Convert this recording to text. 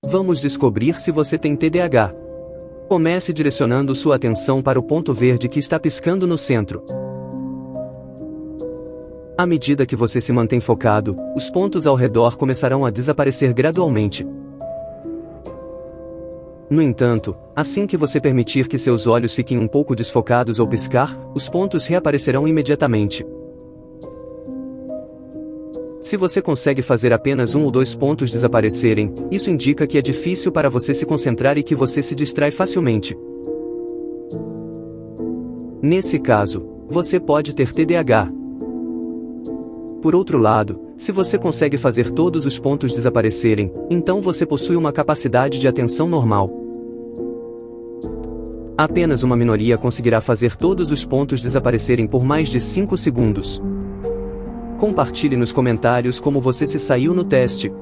Vamos descobrir se você tem TDAH. Comece direcionando sua atenção para o ponto verde que está piscando no centro. À medida que você se mantém focado, os pontos ao redor começarão a desaparecer gradualmente. No entanto, assim que você permitir que seus olhos fiquem um pouco desfocados ou piscar, os pontos reaparecerão imediatamente. Se você consegue fazer apenas 1 ou 2 pontos desaparecerem, isso indica que é difícil para você se concentrar e que você se distrai facilmente. Nesse caso, você pode ter TDAH. Por outro lado, se você consegue fazer todos os pontos desaparecerem, então você possui uma capacidade de atenção normal. Apenas uma minoria conseguirá fazer todos os pontos desaparecerem por mais de 5 segundos. Compartilhe nos comentários como você se saiu no teste.